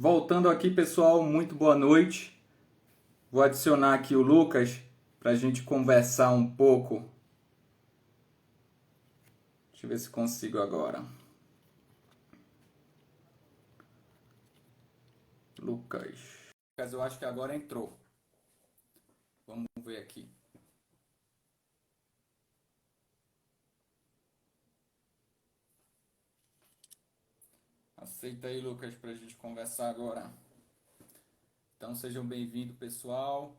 Voltando aqui, pessoal, muito boa noite. Vou adicionar aqui o Lucas para a gente conversar um pouco. Deixa eu ver se consigo agora. Lucas, eu acho que agora entrou. Vamos ver aqui. Aceita aí, Lucas, para a gente conversar agora. Então, sejam bem-vindos, pessoal.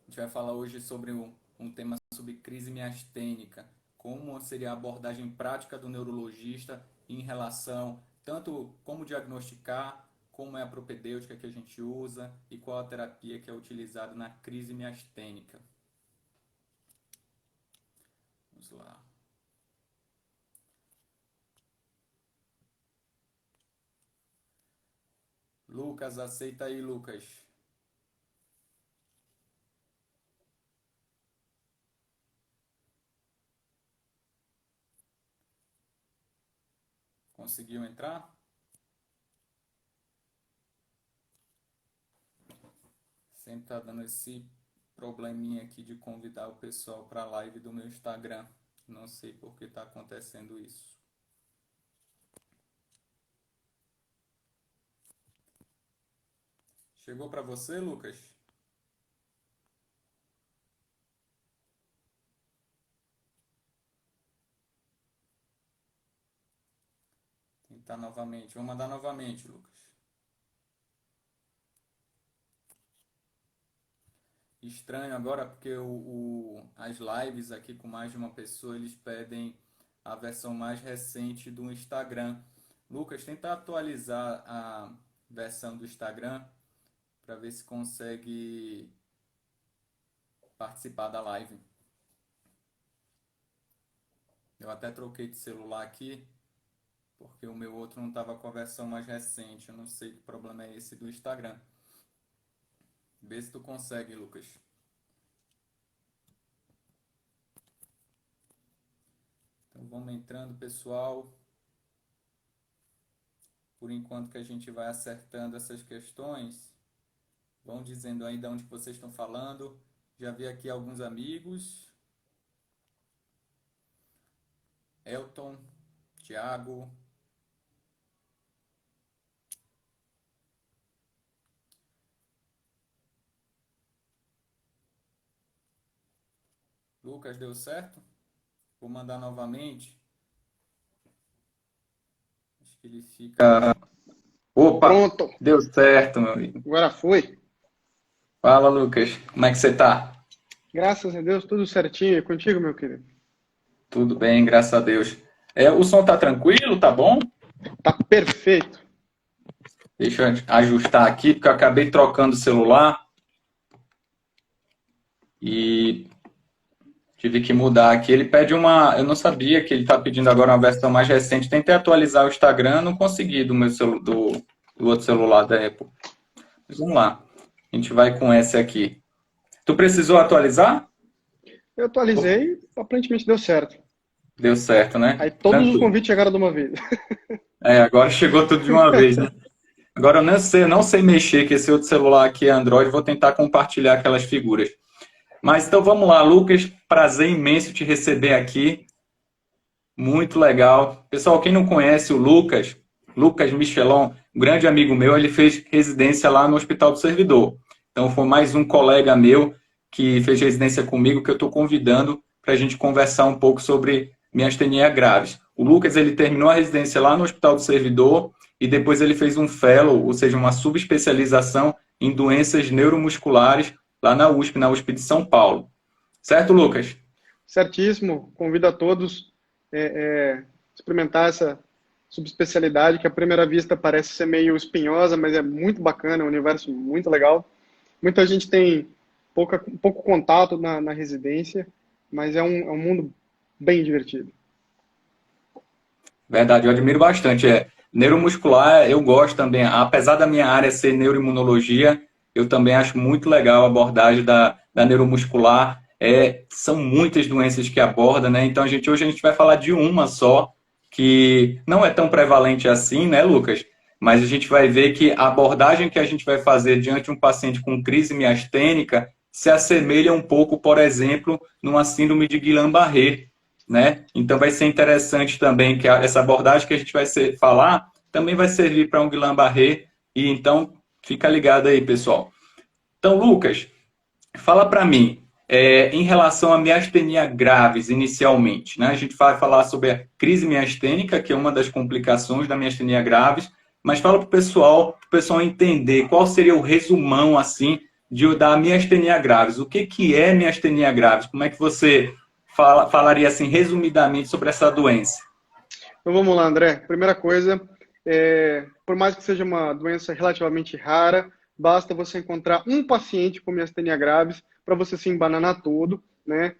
A gente vai falar hoje sobre um tema sobre crise miastênica. Como seria a abordagem prática do neurologista em relação tanto como diagnosticar, como é a propedêutica que a gente usa e qual a terapia que é utilizada na crise miastênica. Vamos lá. Lucas, aceita aí, Lucas. Conseguiu entrar? Sempre tá dando esse probleminha aqui de convidar o pessoal para a live do meu Instagram. Não sei por que está acontecendo isso. Chegou para você, Lucas? Tentar novamente. Vou mandar novamente, Lucas. Estranho agora porque as lives aqui com mais de uma pessoa, eles pedem a versão mais recente do Instagram. Lucas, tenta atualizar a versão do Instagram para ver se consegue participar da live. Eu até troquei de celular aqui, porque o meu outro não estava com a versão mais recente. Eu não sei que problema é esse do Instagram. Vê se tu consegue, Lucas. Então vamos entrando, pessoal. Por enquanto que a gente vai acertando essas questões, vão dizendo aí de onde vocês estão falando. Já vi aqui alguns amigos. Elton, Thiago. Lucas, deu certo? Vou mandar novamente. Acho que ele fica... Opa! Pronto, Deu certo, meu amigo. agora foi. Fala, Lucas. Como é que você tá? Graças a Deus, tudo certinho. E contigo, meu querido? Tudo bem, graças a Deus. O som tá tranquilo, tá bom? Tá perfeito. Deixa eu ajustar aqui, porque eu acabei trocando o celular e tive que mudar aqui. Ele pede uma... Eu não sabia que ele está pedindo agora uma versão mais recente. Tentei atualizar o Instagram, não consegui do outro celular da Apple. Mas vamos lá. A gente vai com esse aqui. Tu precisou atualizar? Eu atualizei, aparentemente deu certo. Deu certo, né? Aí todos os Tranquilo. convites chegaram de uma vez. Agora chegou tudo de uma vez, né? Agora eu não sei mexer, que esse outro celular aqui é Android, vou tentar compartilhar aquelas figuras. Mas então vamos lá, Lucas, prazer imenso te receber aqui. Muito legal. Pessoal, quem não conhece o Lucas, Lucas Michelon, um grande amigo meu, ele fez residência lá no Hospital do Servidor. Então foi mais um colega meu que fez residência comigo que eu estou convidando para a gente conversar um pouco sobre miastenia graves. O Lucas, ele terminou a residência lá no Hospital do Servidor e depois ele fez um fellow, ou seja, uma subespecialização em doenças neuromusculares lá na USP de São Paulo. Certo, Lucas? Certíssimo. Convido a todos experimentar essa subespecialidade que à primeira vista parece ser meio espinhosa, mas é muito bacana, é um universo muito legal. Muita gente tem pouco contato na residência, mas é um mundo bem divertido. Verdade, eu admiro bastante. Neuromuscular, eu gosto também. Apesar da minha área ser neuroimunologia, eu também acho muito legal a abordagem da neuromuscular. São muitas doenças que aborda, né? Então, hoje a gente vai falar de uma só, que não é tão prevalente assim, né, Lucas? mas a gente vai ver que a abordagem que a gente vai fazer diante de um paciente com crise miastênica se assemelha um pouco, por exemplo, numa síndrome de Guillain-Barré, né? Então vai ser interessante também que essa abordagem que a gente vai falar também vai servir para um Guillain-Barré, e então fica ligado aí, pessoal. Então, Lucas, fala para mim, em relação à miastenia graves, inicialmente, né? A gente vai falar sobre a crise miastênica, que é uma das complicações da miastenia graves, mas fala para o pessoal entender qual seria o resumão, assim, da miastenia graves. O que é miastenia graves? Como é que você falaria, assim, resumidamente sobre essa doença? Então vamos lá, André. Primeira coisa, por mais que seja uma doença relativamente rara, basta você encontrar um paciente com miastenia graves para você se embananar todo, né?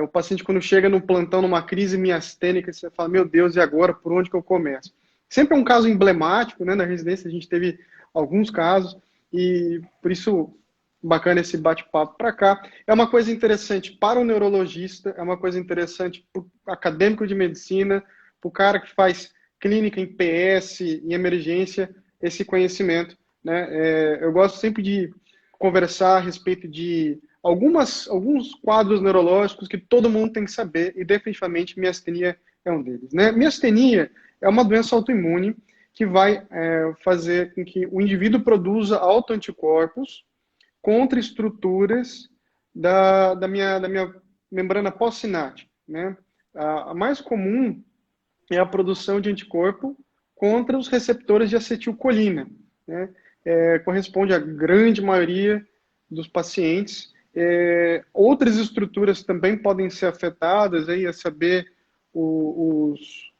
O paciente, quando chega no plantão, numa crise miastênica, você fala, meu Deus, e agora? Por onde que eu começo? Sempre é um caso emblemático, né? Na residência a gente teve alguns casos, e por isso, bacana esse bate-papo para cá. É uma coisa interessante para o neurologista, é uma coisa interessante para o acadêmico de medicina, para o cara que faz clínica em PS, em emergência, esse conhecimento, né? Eu gosto sempre de conversar a respeito de alguns quadros neurológicos que todo mundo tem que saber, e definitivamente miastenia é um deles, né? Miastenia é uma doença autoimune que vai fazer com que o indivíduo produza autoanticorpos contra estruturas da minha membrana pós-sináptica, né? A mais comum é a produção de anticorpo contra os receptores de acetilcolina, né? Corresponde à grande maioria dos pacientes. Outras estruturas também podem ser afetadas, aí, a saber, os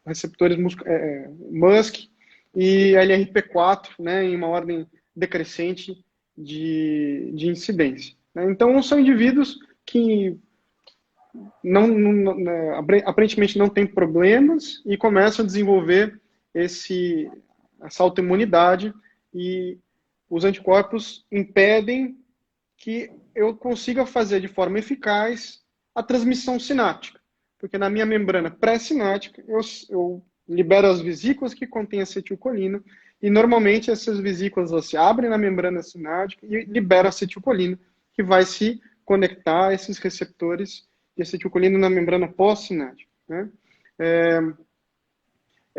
receptores MuSK e LRP4, né, em uma ordem decrescente de incidência, né? Então, são indivíduos que aparentemente não têm problemas e começam a desenvolver essa autoimunidade, e os anticorpos impedem que eu consiga fazer de forma eficaz a transmissão sináptica. Porque na minha membrana pré-sináptica, eu libero as vesículas que contêm acetilcolina, e normalmente essas vesículas se abrem na membrana sináptica e liberam acetilcolina, que vai se conectar a esses receptores de acetilcolina na membrana pós-sináptica, né?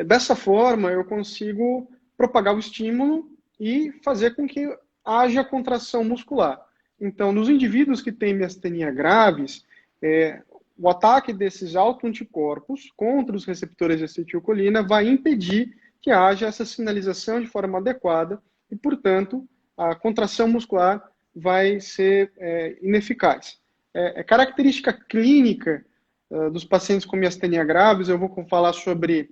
Dessa forma, eu consigo propagar o estímulo e fazer com que haja contração muscular. Então, nos indivíduos que têm miastenia graves, o ataque desses autoanticorpos contra os receptores de acetilcolina vai impedir que haja essa sinalização de forma adequada e, portanto, a contração muscular vai ser ineficaz. Característica clínica dos pacientes com miastenia graves, eu vou falar sobre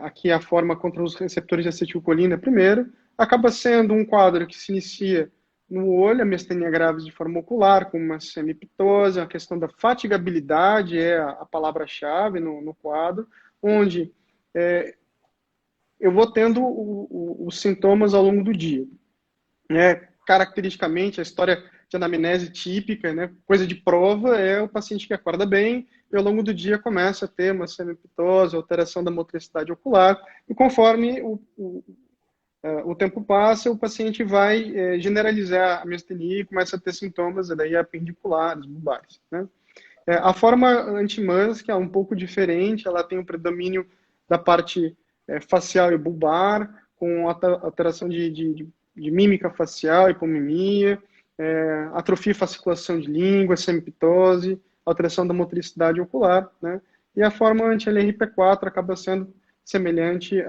aqui a forma contra os receptores de acetilcolina primeiro. Acaba sendo um quadro que se inicia no olho, a miastenia graves de forma ocular, com uma semiptose, a questão da fatigabilidade é a palavra-chave no quadro, onde eu vou tendo os sintomas ao longo do dia. Caracteristicamente, a história de anamnese típica, né, coisa de prova, é o paciente que acorda bem e ao longo do dia começa a ter uma semiptose, alteração da motricidade ocular, e conforme o tempo passa, o paciente vai generalizar a miastenia e começa a ter sintomas daí apendiculares, bulbares, né? A forma anti-MuSK é um pouco diferente, ela tem o predomínio da parte facial e bulbar, com alteração de mímica facial, hipomimia, atrofia e fasciculação de língua, semiptose, alteração da motricidade ocular, né? E a forma anti-LRP4 acaba sendo semelhante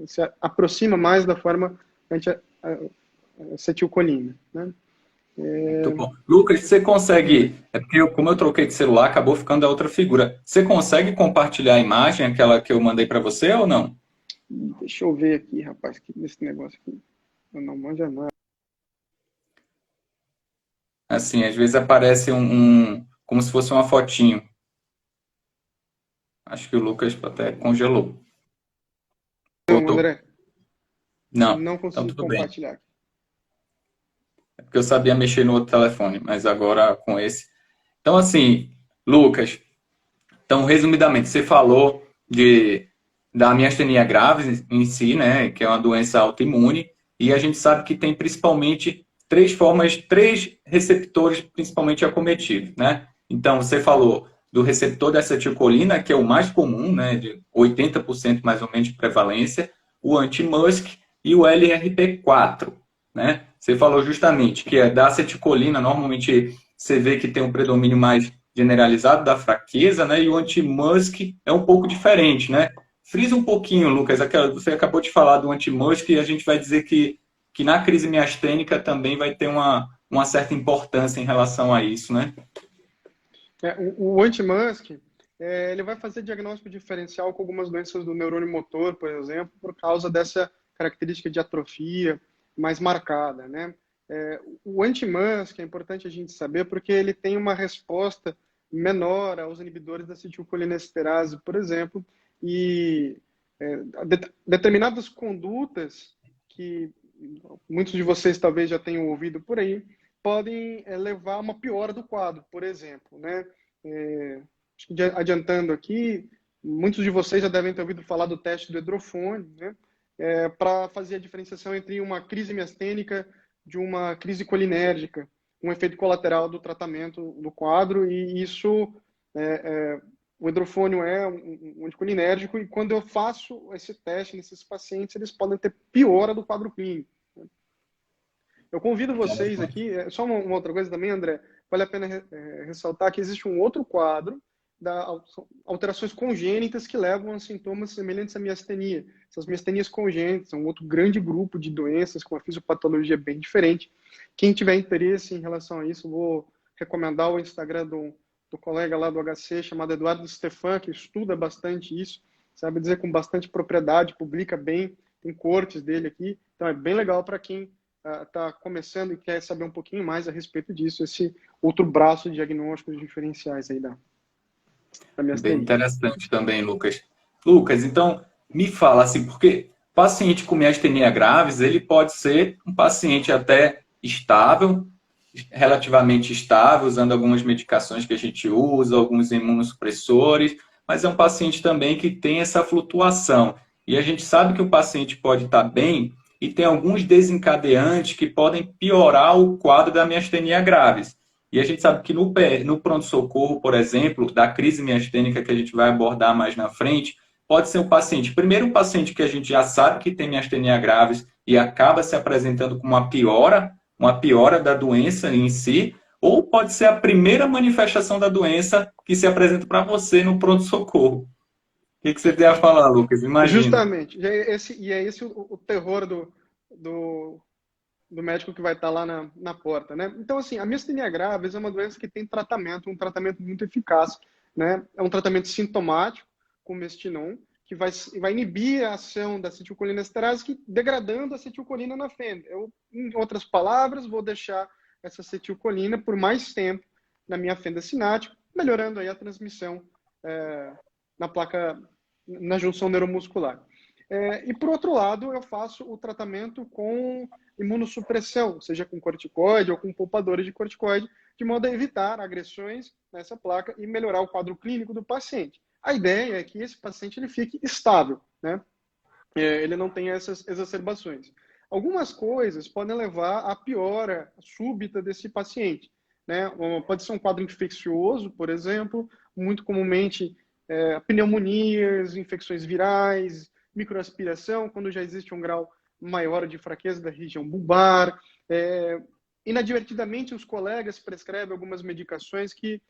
se aproxima mais da forma anti-acetilcolina, né? Muito bom. Lucas, você consegue, porque como eu troquei de celular, acabou ficando a outra figura. Você consegue compartilhar a imagem, aquela que eu mandei para você, ou não? Deixa eu ver aqui, rapaz, nesse negócio aqui. Eu não manjo nada. Assim, às vezes aparece como se fosse uma fotinho. Acho que o Lucas até congelou. Não, Voltou? André, Não, não então consigo tudo bem. compartilhar aqui. É porque eu sabia mexer no outro telefone, mas agora com esse. Então, assim, Lucas, então, resumidamente, você falou da miastenia graves em si, né, que é uma doença autoimune, e a gente sabe que tem principalmente três receptores principalmente acometidos, né? Então, você falou do receptor da acetilcolina, que é o mais comum, né, de 80% mais ou menos de prevalência, o anti-MuSK e o LRP4, né? Você falou justamente que é da acetilcolina, normalmente você vê que tem um predomínio mais generalizado da fraqueza, né? E o anti-MuSK é um pouco diferente, né? Frisa um pouquinho, Lucas, você acabou de falar do anti-MuSK e a gente vai dizer que na crise miastênica também vai ter uma certa importância em relação a isso, né? O anti-MuSK, ele vai fazer diagnóstico diferencial com algumas doenças do neurônio motor, por exemplo, por causa dessa característica de atrofia mais marcada, né? O anti-MuSK é importante a gente saber porque ele tem uma resposta menor aos inibidores da acetilcolinesterase, por exemplo, e determinadas condutas que muitos de vocês talvez já tenham ouvido por aí, podem levar a uma piora do quadro, por exemplo, né? Adiantando aqui, muitos de vocês já devem ter ouvido falar do teste do hidrofone, né? Para fazer a diferenciação entre uma crise miastênica de uma crise colinérgica, um efeito colateral do tratamento do quadro, e isso, o hidrofônio é um anticolinérgico, e quando eu faço esse teste nesses pacientes, eles podem ter piora do quadro clínico. Eu convido vocês aqui, só uma outra coisa também, André, vale a pena ressaltar que existe um outro quadro da alterações congênitas que levam a sintomas semelhantes à miastenia. Essas miastenias congênitas são um outro grande grupo de doenças com uma fisiopatologia bem diferente. Quem tiver interesse em relação a isso, vou recomendar o Instagram do colega lá do HC, chamado Eduardo Stefan, que estuda bastante isso, sabe dizer com bastante propriedade, publica bem, tem cortes dele aqui, então é bem legal para quem está começando e quer saber um pouquinho mais a respeito disso, esse outro braço de diagnósticos diferenciais aí da Bem miastenia. interessante também, Lucas. Lucas, então, me fala assim, porque paciente com miastenia graves, ele pode ser um paciente até estável, relativamente estável, usando algumas medicações que a gente usa, alguns imunossupressores, mas é um paciente também que tem essa flutuação. E a gente sabe que o paciente pode estar bem e tem alguns desencadeantes que podem piorar o quadro da miastenia graves. E a gente sabe que no pronto-socorro, por exemplo, da crise miastênica que a gente vai abordar mais na frente, pode ser um paciente, primeiro um paciente que a gente já sabe que tem miastenia graves e acaba se apresentando com uma piora da doença em si, ou pode ser a primeira manifestação da doença que se apresenta para você no pronto-socorro. O que você tem a falar, Lucas? Imagina. Justamente. E é esse o terror do médico que vai estar lá na porta, né? Então, assim, a miastenia graves é uma doença que tem tratamento, um tratamento muito eficaz, né? É um tratamento sintomático com mestinon, que vai inibir a ação da acetilcolinesterase, que degradando a acetilcolina na fenda. Eu, em outras palavras, vou deixar essa acetilcolina por mais tempo na minha fenda sináptica, melhorando aí a transmissão na placa, na junção neuromuscular. E por outro lado, eu faço o tratamento com imunossupressão, seja com corticoide ou com poupadores de corticoide, de modo a evitar agressões nessa placa e melhorar o quadro clínico do paciente. A ideia é que esse paciente ele fique estável, né? Ele não tenha essas exacerbações. Algumas coisas podem levar à piora súbita desse paciente, né? Pode ser um quadro infeccioso, por exemplo, muito comumente pneumonias, infecções virais, microaspiração, quando já existe um grau maior de fraqueza da região bulbar. Inadvertidamente, os colegas prescrevem algumas medicações que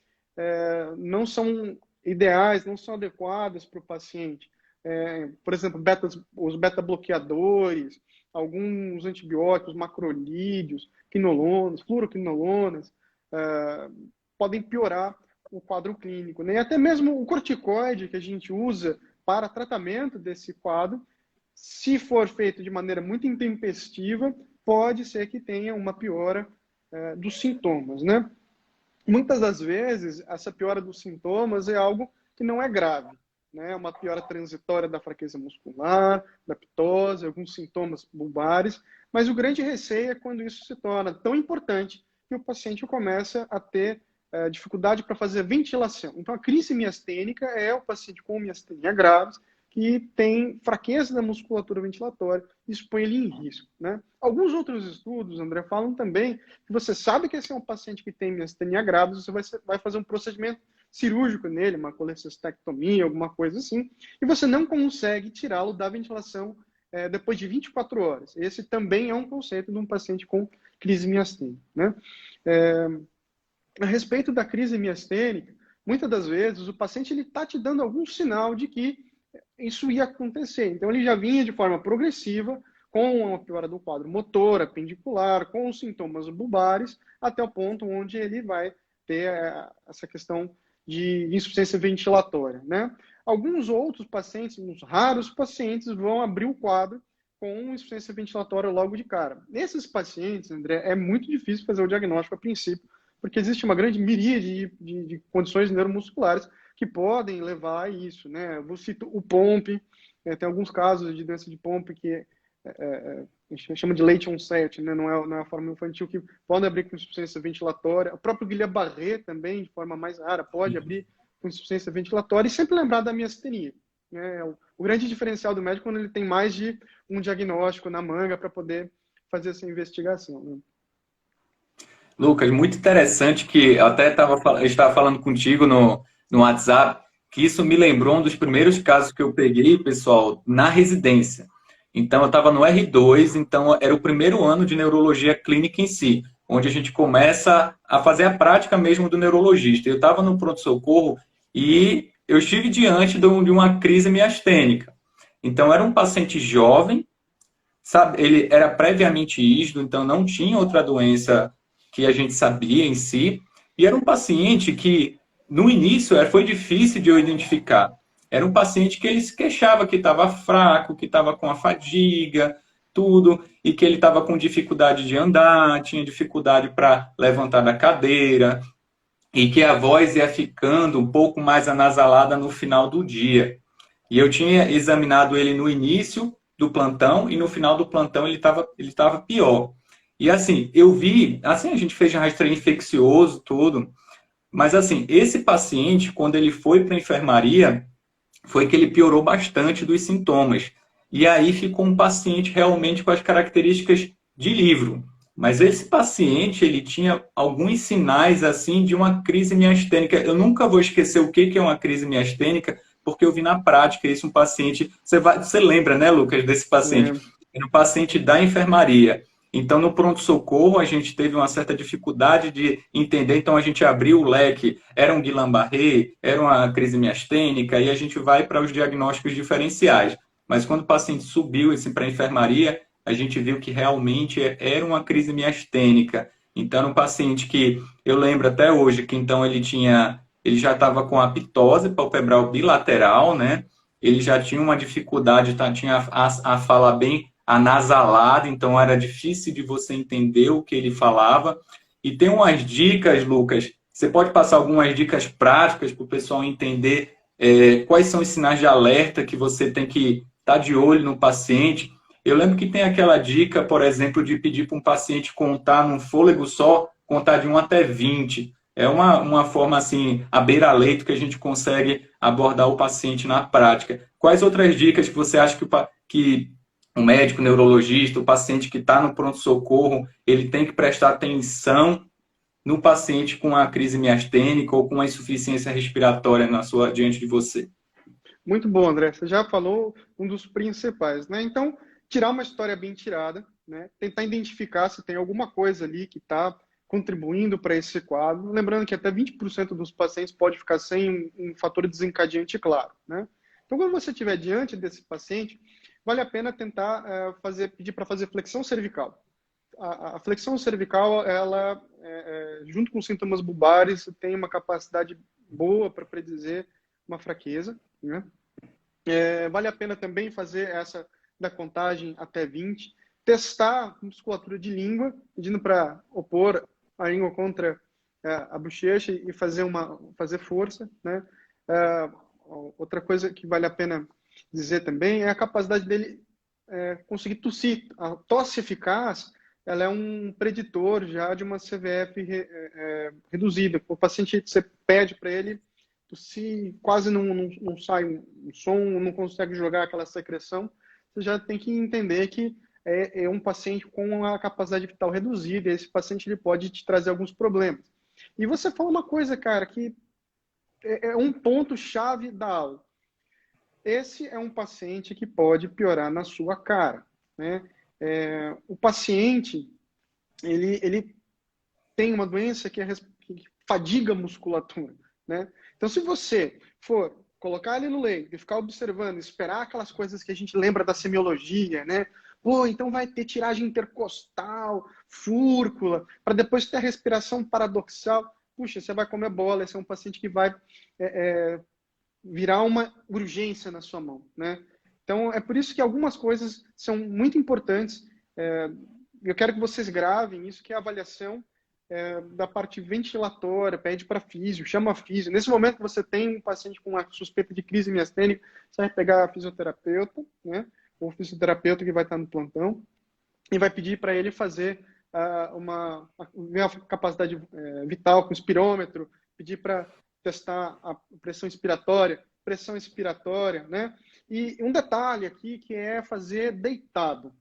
não são ideais, não são adequadas para o paciente. Por exemplo, os beta-bloqueadores, alguns antibióticos, macrolídeos, quinolonas, fluoroquinolonas, podem piorar o quadro clínico, né? E até mesmo o corticoide que a gente usa para tratamento desse quadro, se for feito de maneira muito intempestiva, pode ser que tenha uma piora dos sintomas, né? Muitas das vezes, essa piora dos sintomas é algo que não é grave, né? Uma piora transitória da fraqueza muscular, da ptose, alguns sintomas bulbares, mas o grande receio é quando isso se torna tão importante que o paciente começa a ter dificuldade para fazer ventilação. Então, a crise miastênica é o paciente com miastenia graves que tem fraqueza da musculatura ventilatória, isso põe ele em risco, né? Alguns outros estudos, André, falam também que você sabe que esse é um paciente que tem miastenia grave, você vai fazer um procedimento cirúrgico nele, uma colecistectomia, alguma coisa assim, e você não consegue tirá-lo da ventilação depois de 24 horas. Esse também é um conceito de um paciente com crise miastênica, né? A respeito da crise miastênica, muitas das vezes o paciente está te dando algum sinal de que isso ia acontecer. Então ele já vinha de forma progressiva, com a piora do quadro motor, apendicular, com os sintomas bulbares, até o ponto onde ele vai ter essa questão de insuficiência ventilatória, né? Alguns outros pacientes, uns raros pacientes, vão abrir o quadro com insuficiência ventilatória logo de cara. Nesses pacientes, André, é muito difícil fazer o diagnóstico a princípio, porque existe uma grande miríade de condições neuromusculares que podem levar a isso, né? Eu cito o POMP, tem alguns casos de doença de POMP que a gente chama de leite onset, né? Não é a forma infantil, que podem abrir com insuficiência ventilatória. O próprio Guillain-Barré também, de forma mais rara, pode abrir com insuficiência ventilatória, e sempre lembrar da miastenia. Né? O grande diferencial do médico é quando ele tem mais de um diagnóstico na manga para poder fazer essa investigação. Né? Lucas, muito interessante que eu até estava falando contigo no WhatsApp, que isso me lembrou um dos primeiros casos que eu peguei, pessoal, na residência. Então, eu estava no R2, então era o primeiro ano de neurologia clínica em si, onde a gente começa a fazer a prática mesmo do neurologista. Eu estava no pronto-socorro e eu estive diante de uma crise miastênica. Então, era um paciente jovem, sabe, ele era previamente ígido, então não tinha outra doença que a gente sabia em si, e era um paciente que, no início, foi difícil de eu identificar. Era um paciente que ele se queixava que estava fraco, que estava com a fadiga, tudo, e que ele estava com dificuldade de andar, tinha dificuldade para levantar da cadeira, e que a voz ia ficando um pouco mais anasalada no final do dia. E eu tinha examinado ele no início do plantão, e no final do plantão ele tava pior. E assim, eu vi, assim, a gente fez um rastreio infeccioso, tudo, mas assim, esse paciente, quando ele foi para a enfermaria, foi que ele piorou bastante dos sintomas. E aí ficou um paciente realmente com as características de livro. Mas esse paciente, ele tinha alguns sinais, assim, de uma crise miastênica. Eu nunca vou esquecer o que é uma crise miastênica, porque eu vi na prática isso, um paciente... Você lembra, né, Lucas, desse paciente? Era um paciente da enfermaria. Então, no pronto-socorro, a gente teve uma certa dificuldade de entender, então a gente abriu o leque, era um Guillain-Barré, era uma crise miastênica, e a gente vai para os diagnósticos diferenciais. Mas quando o paciente subiu assim, para a enfermaria, a gente viu que realmente era uma crise miastênica. Então, era um paciente que, eu lembro até hoje, que então ele já estava com a ptose palpebral bilateral, né? Ele já tinha uma dificuldade, tinha a fala bem anasalado, então era difícil de você entender o que ele falava. E tem umas dicas, Lucas, você pode passar algumas dicas práticas para o pessoal entender quais são os sinais de alerta que você tem que estar de olho no paciente. Eu lembro que tem aquela dica, por exemplo, de pedir para um paciente contar num fôlego só, contar de 1 até 20. É uma forma, assim, à beira-leito que a gente consegue abordar o paciente na prática. Quais outras dicas que você acha que o médico neurologista, o paciente que está no pronto-socorro, ele tem que prestar atenção no paciente com a crise miastênica ou com a insuficiência respiratória diante de você? Muito bom, André. Você já falou um dos principais, né? Então, tirar uma história bem tirada, né? Tentar identificar se tem alguma coisa ali que está contribuindo para esse quadro. Lembrando que até 20% dos pacientes pode ficar sem um fator desencadeante claro, né? Então, quando você estiver diante desse paciente, vale a pena tentar pedir para fazer flexão cervical. A flexão cervical, ela, junto com sintomas bulbares, tem uma capacidade boa para predizer uma fraqueza, né? Vale a pena também fazer essa da contagem até 20, testar a musculatura de língua, pedindo para opor a língua contra a bochecha e fazer força, né? Outra coisa que vale a pena dizer também é a capacidade dele conseguir tossir. A tosse eficaz, ela é um preditor já de uma CVF reduzida. O paciente, você pede para ele se quase não sai um som, não consegue jogar aquela secreção, você já tem que entender que é um paciente com a capacidade vital reduzida, e esse paciente ele pode te trazer alguns problemas. E você falou uma coisa, cara, que é um ponto-chave da aula. Esse é um paciente que pode piorar na sua cara, né? O paciente, ele tem uma doença que fadiga a musculatura, né? Então, se você for colocar ele no leito e ficar observando, esperar aquelas coisas que a gente lembra da semiologia, né? Pô, então vai ter tiragem intercostal, fúrcula, para depois ter a respiração paradoxal. Puxa, você vai comer bola, esse é um paciente que vai virar uma urgência na sua mão, né? Então, é por isso que algumas coisas são muito importantes. Eu quero que vocês gravem isso, que é a avaliação da parte ventilatória, pede para físio, chama a físio. Nesse momento que você tem um paciente com uma suspeita de crise miastênica, você vai pegar a fisioterapeuta, né? Ou o fisioterapeuta que vai estar no plantão, e vai pedir para ele fazer ver a capacidade vital com o espirômetro, pedir para testar a pressão expiratória, né? E um detalhe aqui que é fazer deitado.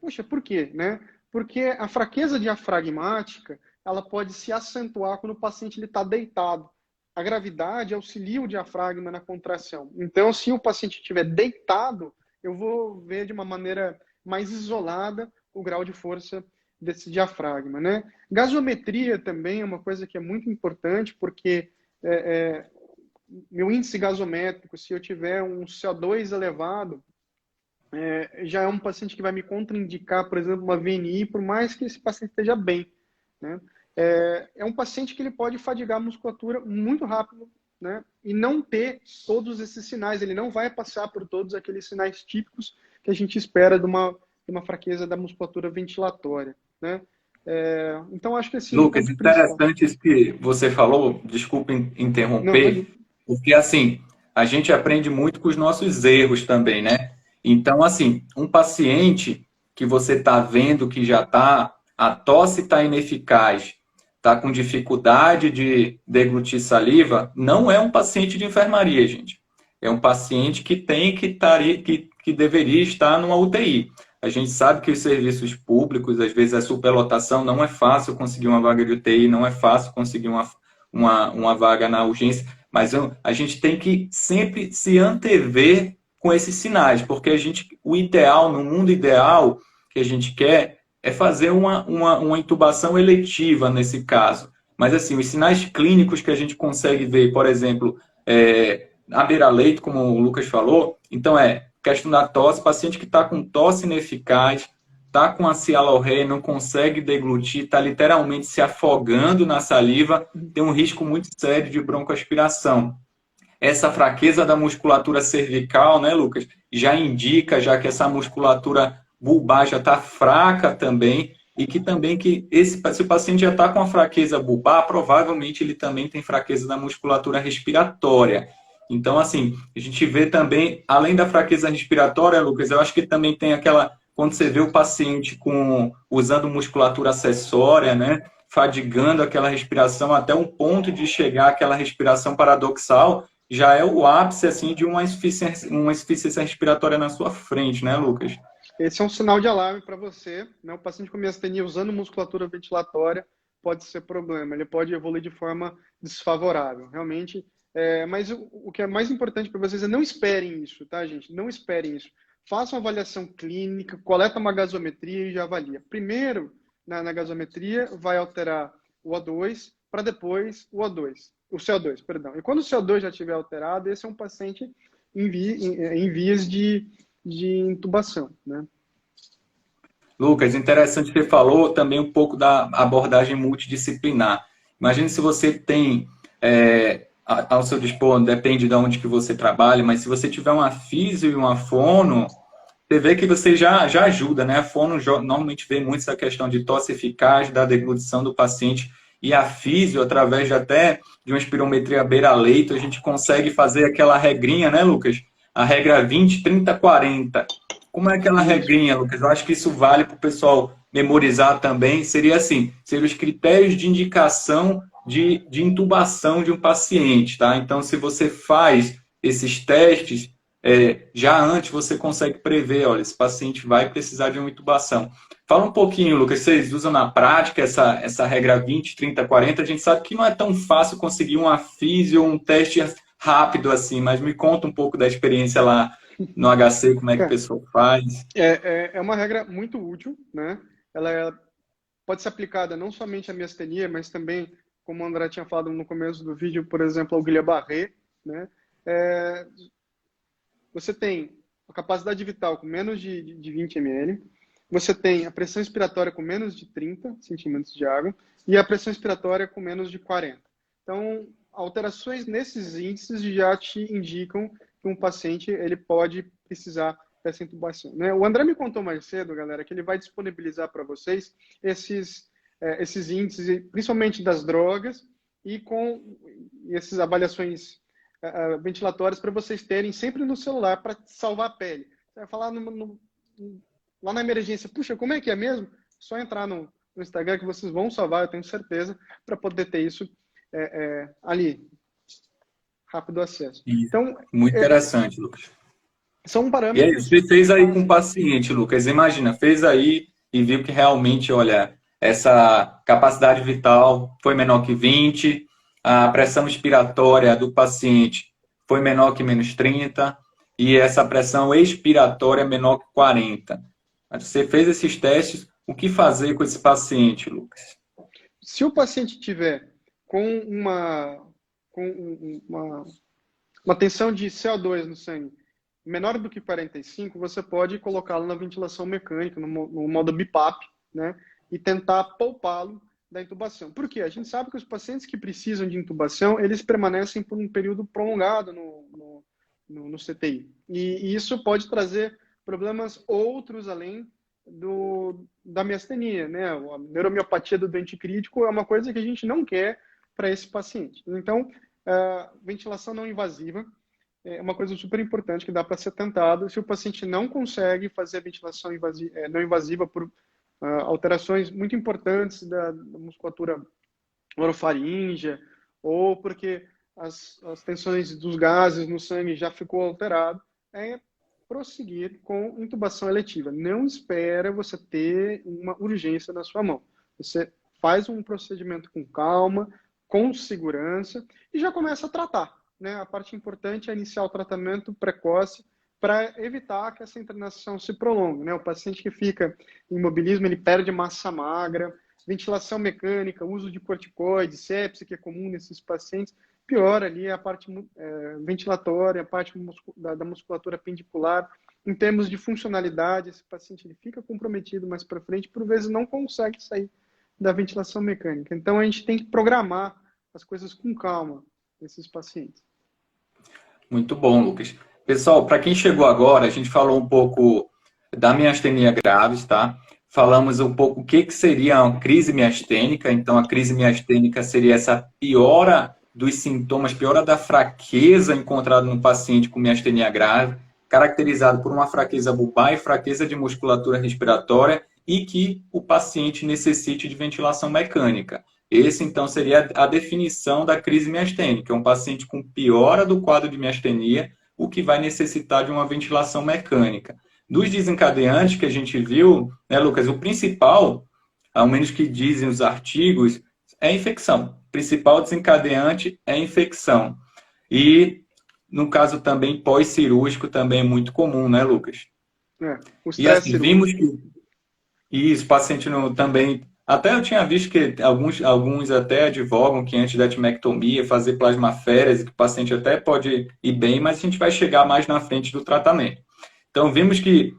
Poxa, por quê, né? Porque a fraqueza diafragmática, ela pode se acentuar quando o paciente está deitado. A gravidade auxilia o diafragma na contração. Então, se o paciente estiver deitado, eu vou ver de uma maneira mais isolada o grau de força desse diafragma, né? Gasometria também é uma coisa que é muito importante, porque meu índice gasométrico, se eu tiver um CO2 elevado, já é um paciente que vai me contraindicar, por exemplo, uma VNI, por mais que esse paciente esteja bem, né? É um paciente que ele pode fadigar a musculatura muito rápido, né? E não ter todos esses sinais, ele não vai passar por todos aqueles sinais típicos que a gente espera de uma fraqueza da musculatura ventilatória, né? Então, acho que assim... Lucas, interessante isso que você falou, desculpa interromper, porque assim, a gente aprende muito com os nossos erros também, né? Então, assim, um paciente que você está vendo que já está, a tosse está ineficaz, está com dificuldade de deglutir saliva, não é um paciente de enfermaria, gente. É um paciente que que deveria estar numa UTI. A gente sabe que os serviços públicos, às vezes a superlotação, não é fácil conseguir uma vaga de UTI, não é fácil conseguir uma vaga na urgência, mas a gente tem que sempre se antever com esses sinais, porque o ideal, no mundo ideal que a gente quer, é fazer uma intubação eletiva nesse caso. Mas, assim, os sinais clínicos que a gente consegue ver, por exemplo, na beira-leito, como o Lucas falou, então questão da tosse, paciente que está com tosse ineficaz, está com a cialorreia, não consegue deglutir, está literalmente se afogando na saliva, tem um risco muito sério de broncoaspiração. Essa fraqueza da musculatura cervical, né, Lucas, já indica que essa musculatura bulbar já está fraca também, e que também se o paciente já está com a fraqueza bulbar, provavelmente ele também tem fraqueza da musculatura respiratória. Então, assim, a gente vê também, além da fraqueza respiratória, Lucas, eu acho que também tem quando você vê o paciente usando musculatura acessória, né, fadigando aquela respiração até um ponto de chegar àquela respiração paradoxal, já é o ápice, assim, de uma insuficiência respiratória na sua frente, né, Lucas? Esse é um sinal de alarme para você, né? O paciente com miastenia usando musculatura ventilatória pode ser problema, ele pode evoluir de forma desfavorável, realmente. Mas o que é mais importante para vocês é não esperem isso, tá, gente? Não esperem isso. Façam uma avaliação clínica, coleta uma gasometria e já avalia. Primeiro, na gasometria, vai alterar o O2 para depois o CO2, perdão. E quando o CO2 já estiver alterado, esse é um paciente em vias de intubação, né? Lucas, interessante que você falou também um pouco da abordagem multidisciplinar. Imagine se você tem ao seu dispor, depende de onde que você trabalha, mas se você tiver uma físio e uma fono, você vê que você já ajuda, né? A fono normalmente vê muito essa questão de tosse eficaz, da deglutição do paciente, e a físio, através até de uma espirometria beira-leito, a gente consegue fazer aquela regrinha, né, Lucas? A regra 20, 30, 40. Como é aquela regrinha, Lucas? Eu acho que isso vale para o pessoal memorizar também. Seria assim, seriam os critérios de indicação de intubação de um paciente, tá? Então, se você faz esses testes, já antes você consegue prever, olha, esse paciente vai precisar de uma intubação. Fala um pouquinho, Lucas, vocês usam na prática essa regra 20, 30, 40? A gente sabe que não é tão fácil conseguir uma físio, um teste rápido assim, mas me conta um pouco da experiência lá no HC, como é que o pessoal faz. É uma regra muito útil, né? Pode ser aplicada não somente à miastenia, mas também, como o André tinha falado no começo do vídeo, por exemplo, ao Guillain-Barré, né? Você tem a capacidade vital com menos de 20 ml, você tem a pressão expiratória com menos de 30 centímetros de água e a pressão expiratória com menos de 40. Então, alterações nesses índices já te indicam que um paciente ele pode precisar dessa intubação, né? O André me contou mais cedo, galera, que ele vai disponibilizar para vocês esses índices, principalmente das drogas, e com essas avaliações ventilatórias para vocês terem sempre no celular para salvar a pele. Você vai falar lá na emergência, puxa, como é que é mesmo? Só entrar no Instagram que vocês vão salvar, eu tenho certeza, para poder ter isso ali, rápido acesso. Então, muito interessante, Lucas. São parâmetros. E aí, você fez aí com o paciente, Lucas, imagina, fez aí e viu que realmente, olha, essa capacidade vital foi menor que 20, a pressão expiratória do paciente foi menor que menos 30 e essa pressão expiratória menor que 40. Você fez esses testes, o que fazer com esse paciente, Lucas? Se o paciente tiver com uma tensão de CO2 no sangue menor do que 45, você pode colocá-lo na ventilação mecânica, no modo BiPAP, né? E tentar poupá-lo da intubação. Por quê? A gente sabe que os pacientes que precisam de intubação, eles permanecem por um período prolongado no CTI. E isso pode trazer problemas outros além da miastenia, né? A neuromiopatia do doente crítico é uma coisa que a gente não quer para esse paciente. Então, ventilação não invasiva é uma coisa super importante que dá para ser tentado. Se o paciente não consegue fazer a ventilação não invasiva por alterações muito importantes da musculatura orofaríngea, ou porque as tensões dos gases no sangue já ficou alterado, prosseguir com intubação eletiva. Não espera você ter uma urgência na sua mão. Você faz um procedimento com calma, com segurança, e já começa a tratar, né? A parte importante é iniciar o tratamento precoce para evitar que essa internação se prolongue, né? O paciente que fica em imobilismo, ele perde massa magra, ventilação mecânica, uso de corticoides, sepse, que é comum nesses pacientes, piora ali a parte ventilatória, a parte da musculatura pendicular. Em termos de funcionalidade, esse paciente ele fica comprometido mais para frente, por vezes não consegue sair da ventilação mecânica. Então, a gente tem que programar as coisas com calma nesses pacientes. Muito bom, Lucas. Pessoal, para quem chegou agora, a gente falou um pouco da miastenia graves, tá? Falamos um pouco o que seria uma crise miastênica. Então, a crise miastênica seria essa piora dos sintomas, piora da fraqueza encontrada no paciente com miastenia grave, caracterizado por uma fraqueza bulbar e fraqueza de musculatura respiratória e que o paciente necessite de ventilação mecânica. Esse, então, seria a definição da crise miastênica. É um paciente com piora do quadro de miastenia, o que vai necessitar de uma ventilação mecânica. Dos desencadeantes que a gente viu, né, Lucas, o principal, ao menos que dizem os artigos, é a infecção. O principal desencadeante é a infecção. E, no caso também, pós-cirúrgico também é muito comum, né, Lucas? E assim, vimos que isso, o paciente também... Até eu tinha visto que alguns até advogam que antes da etimectomia, fazer plasmaférese, que o paciente até pode ir bem, mas a gente vai chegar mais na frente do tratamento. Então, vimos que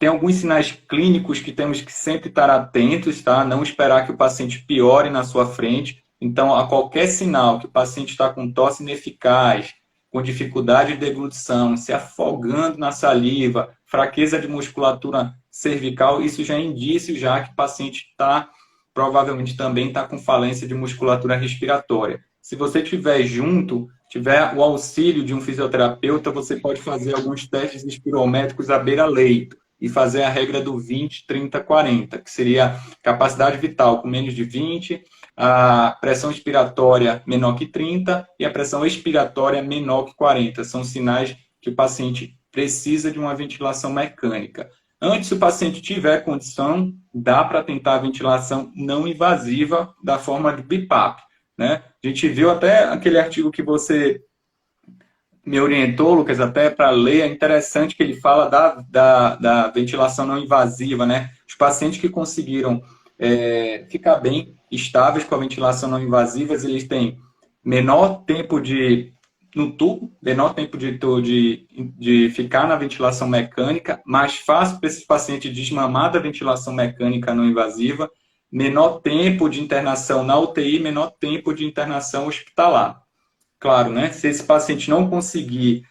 tem alguns sinais clínicos que temos que sempre estar atentos, tá? Não esperar que o paciente piore na sua frente. Então, a qualquer sinal que o paciente está com tosse ineficaz, com dificuldade de deglutição, se afogando na saliva, fraqueza de musculatura cervical, isso já é indício já que o paciente provavelmente também está com falência de musculatura respiratória. Se você tiver o auxílio de um fisioterapeuta, você pode fazer alguns testes espirométricos à beira-leito e fazer a regra do 20, 30, 40, que seria capacidade vital com menos de 20, a pressão inspiratória menor que 30 e a pressão expiratória menor que 40. São sinais que o paciente precisa de uma ventilação mecânica. Antes, se o paciente tiver condição, dá para tentar a ventilação não invasiva da forma de BiPAP, né? A gente viu até aquele artigo que você me orientou, Lucas, até para ler, é interessante que ele fala da ventilação não invasiva, né? Os pacientes que conseguiram ficar bem estáveis com a ventilação não invasiva, eles têm menor tempo no tubo, menor tempo de ficar na ventilação mecânica, mais fácil para esse paciente desmamar da ventilação mecânica não invasiva, menor tempo de internação na UTI, menor tempo de internação hospitalar. Claro, né? Se esse paciente não conseguir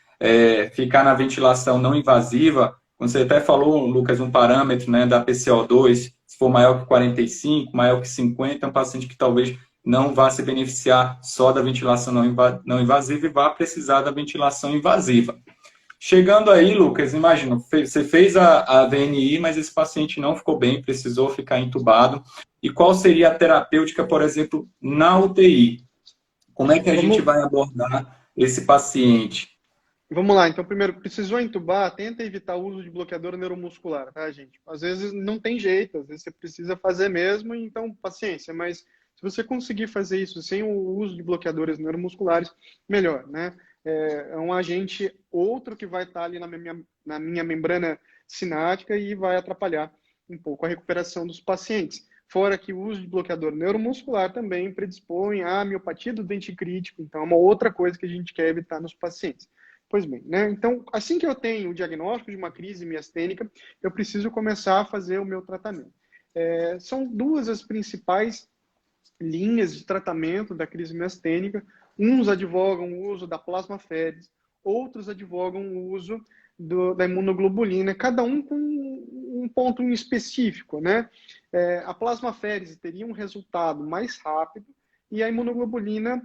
ficar na ventilação não invasiva, você até falou, Lucas, um parâmetro, né, da PCO2, se for maior que 45, maior que 50, é um paciente que talvez não vá se beneficiar só da ventilação não invasiva e vá precisar da ventilação invasiva. Chegando aí, Lucas, imagina, você fez a VNI, mas esse paciente não ficou bem, precisou ficar entubado. E qual seria a terapêutica, por exemplo, na UTI? Como é que a gente vai abordar esse paciente? Vamos lá, então primeiro, precisou entubar, tenta evitar o uso de bloqueador neuromuscular, tá, gente? Às vezes não tem jeito, às vezes você precisa fazer mesmo, então paciência, mas se você conseguir fazer isso sem o uso de bloqueadores neuromusculares, melhor, né? É um agente outro que vai estar ali na minha membrana sináptica e vai atrapalhar um pouco a recuperação dos pacientes. Fora que o uso de bloqueador neuromuscular também predispõe à miopatia do dente crítico, então é uma outra coisa que a gente quer evitar nos pacientes. Pois bem, né? Então, assim que eu tenho o diagnóstico de uma crise miastênica, eu preciso começar a fazer o meu tratamento. São duas as principais linhas de tratamento da crise miastênica. Uns advogam o uso da plasmaféresis, outros advogam o uso da imunoglobulina, cada um com um ponto específico, né? A plasmaféresis teria um resultado mais rápido e a imunoglobulina